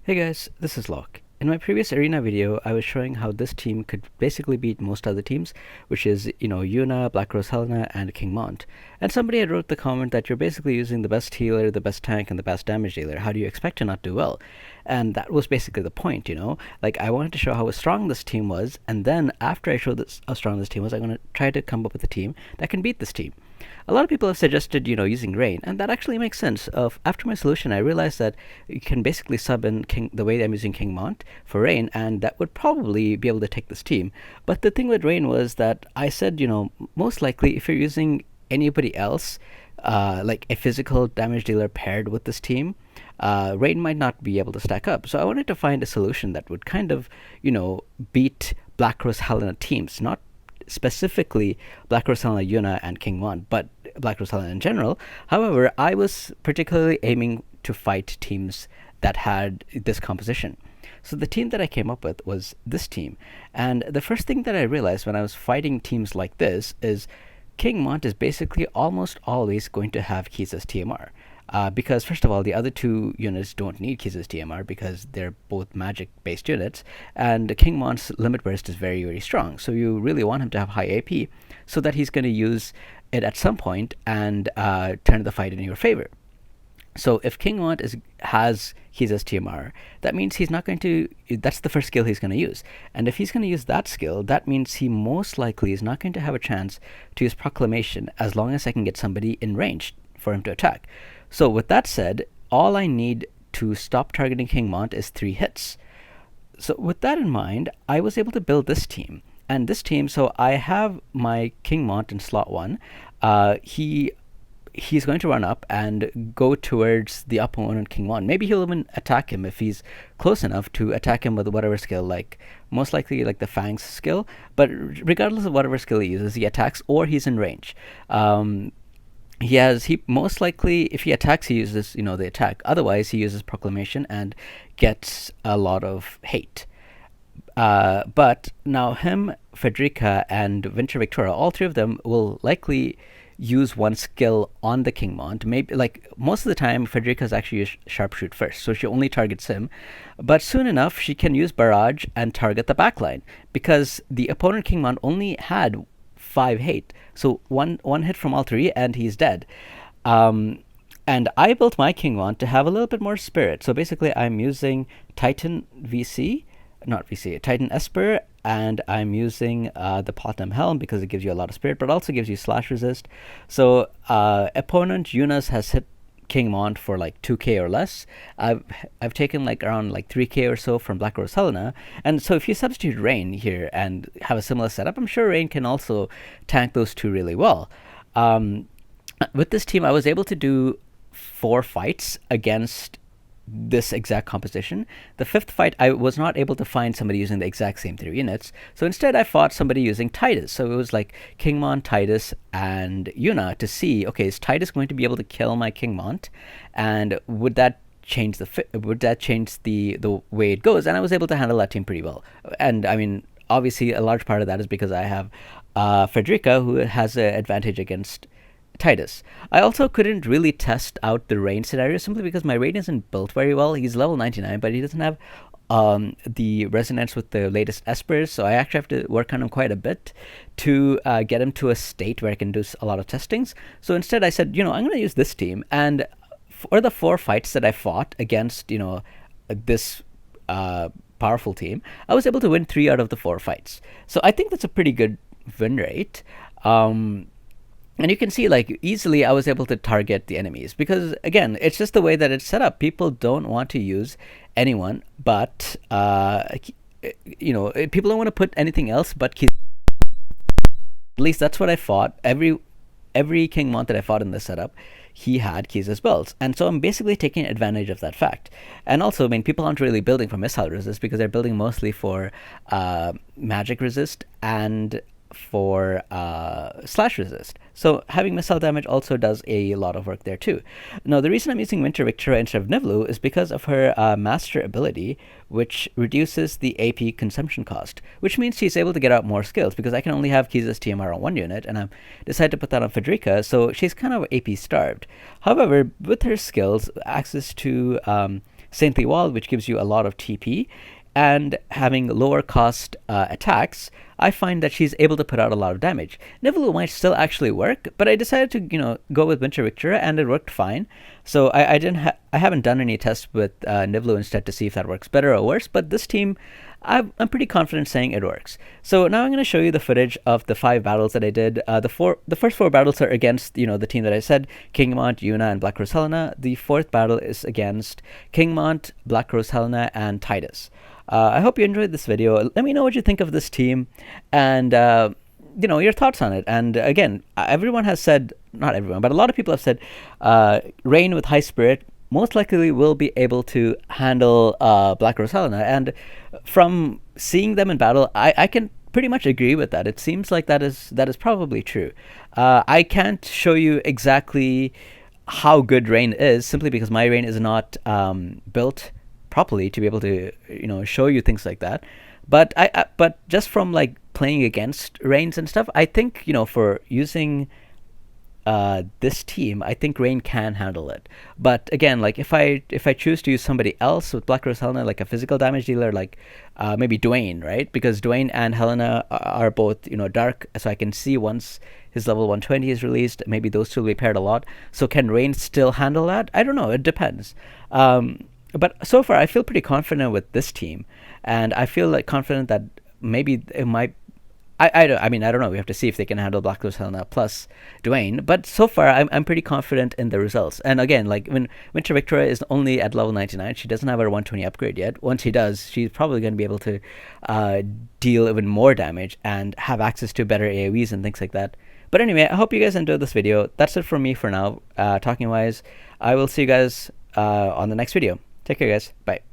Hey guys, this is Locke. In my previous arena video, I was showing how this team could basically beat most other teams, which is, Yuna, Black Rose Helena, and King Mont. And somebody had wrote the comment that you're basically using the best healer, the best tank, and the best damage dealer. How do you expect to not do well? And that was basically the point. Like, I wanted to show how strong this team was, and then after I showed how strong this team was, I'm going to try to come up with a team that can beat this team. A lot of people have suggested, using rain, and that actually makes sense. After my solution, I realized that you can basically sub in the way I'm using King Mont for rain, and that would probably be able to take this team. But the thing with rain was that I said, most likely if you're using anybody else, like a physical damage dealer paired with this team, rain might not be able to stack up. So I wanted to find a solution that would kind of, beat Black Rose Helena teams, not specifically Black Rose Helena, Yuna, and King Mont, but Black Rose Helena in general. However, I was particularly aiming to fight teams that had this composition. So the team that I came up with was this team. And the first thing that I realized when I was fighting teams like this is King Mont is basically almost always going to have keys as TMR. Because first of all, the other two units don't need keys as TMR because they're both magic-based units, and King Mont's limit burst is very, very strong. So you really want him to have high AP, so that he's going to use it at some point and turn the fight in your favor. So if King Mont has keys as TMR, that means he's not going to. That's the first skill he's going to use, and if he's going to use that skill, that means he most likely is not going to have a chance to use Proclamation as long as I can get somebody in range for him to attack. So with that said, all I need to stop targeting King Mont is 3 hits. So with that in mind, I was able to build this team. And this team, so I have my King Mont in slot 1. He's going to run up and go towards the opponent King Mont. Maybe he'll even attack him if he's close enough to attack him with whatever skill, like most likely like the Fangs skill. But regardless of whatever skill he uses, he attacks or he's in range. He most likely, if he attacks, he uses the attack. Otherwise, he uses Proclamation and gets a lot of hate. But now him, Frederica, and Winter Victoria, all 3 of them will likely use one skill on the King Mont. Maybe, like, most of the time Frederica's actually use sharpshoot first, so she only targets him. But soon enough, she can use barrage and target the backline because the opponent King Mont only had 5 hate. So one hit from all 3 and he's dead. And I built my King Mont to have a little bit more spirit. So basically I'm using Titan Titan Esper, and I'm using the Platinum Helm because it gives you a lot of spirit, but also gives you slash resist. So opponent Yuna's has hit King Mont for like 2k or less. I've taken like around like 3k or so from Black Rose Helena, and so if you substitute Rain here and have a similar setup, I'm sure Rain can also tank those 2 really well. With this team, I was able to do 4 fights against this exact composition. The 5th fight, I was not able to find somebody using the exact same 3 units, so instead I fought somebody using Titus. So it was like King Mont, Titus, and Yuna to see, okay, is Titus going to be able to kill my King Mont, and would that change the way it goes? And I was able to handle that team pretty well. And I mean, obviously, a large part of that is because I have Frederica, who has an advantage against Titus. I also couldn't really test out the Rain scenario simply because my Rain isn't built very well. He's level 99, but he doesn't have the resonance with the latest Espers, so I actually have to work on him quite a bit to get him to a state where I can do a lot of testings. So instead I said, I'm going to use this team, and for the 4 fights that I fought against, this powerful team, I was able to win 3 out of the 4 fights. So I think that's a pretty good win rate. And you can see, like, easily I was able to target the enemies because, again, it's just the way that it's set up. People don't want to use anyone but, people don't want to put anything else but keys. At least that's what I fought. Every King Mont that I fought in this setup, he had keys as bells. And so I'm basically taking advantage of that fact. And also, I mean, people aren't really building for missile resist because they're building mostly for magic resist and for slash resist. So having missile damage also does a lot of work there too. Now the reason I'm using Winter Victoria instead of Nivlu is because of her master ability, which reduces the AP consumption cost, which means she's able to get out more skills because I can only have Kiza's TMR on 1 unit, and I've decided to put that on Frederica, so she's kind of AP starved. However, with her skills, access to Saintly Wall, which gives you a lot of TP, and having lower cost attacks, I find that she's able to put out a lot of damage. Nivelu might still actually work, but I decided to go with Winter Victoria, and it worked fine. So I haven't done any tests with Nivelu instead to see if that works better or worse. But this team, I'm pretty confident saying it works. So now I'm going to show you the footage of the 5 battles that I did. The first 4 battles are against the team that I said: King Mont, Yuna, and Black Rose Helena. The 4th battle is against King Mont, Black Rose Helena, and Titus. I hope you enjoyed this video. Let me know what you think of this team, and your thoughts on it. And again, everyone has said, not everyone, but a lot of people have said, Rain with High Spirit most likely will be able to handle Black Rose Helena. And from seeing them in battle, I can pretty much agree with that. It seems like that is probably true. I can't show you exactly how good Rain is, simply because my Rain is not built properly to be able to show you things like that. But but just from like playing against Rains and stuff, I think for using this team, I think Rain can handle it. But again, like if I choose to use somebody else with Black Rose Helena, like a physical damage dealer, like maybe Dwayne, right? Because Dwayne and Helena are both dark, so I can see once his level 120 is released, maybe those two will be paired a lot. So can Rain still handle that? I don't know. It depends. But so far, I feel pretty confident with this team, and I feel like confident that maybe it might. I don't know. We have to see if they can handle Black Rose Helena plus Dwayne. But so far, I'm pretty confident in the results. And again, like when Winter Victoria is only at level 99, she doesn't have her 120 upgrade yet. Once she does, she's probably going to be able to deal even more damage and have access to better AoEs and things like that. But anyway, I hope you guys enjoyed this video. That's it from me for now. Talking wise, I will see you guys on the next video. Take care, guys. Bye.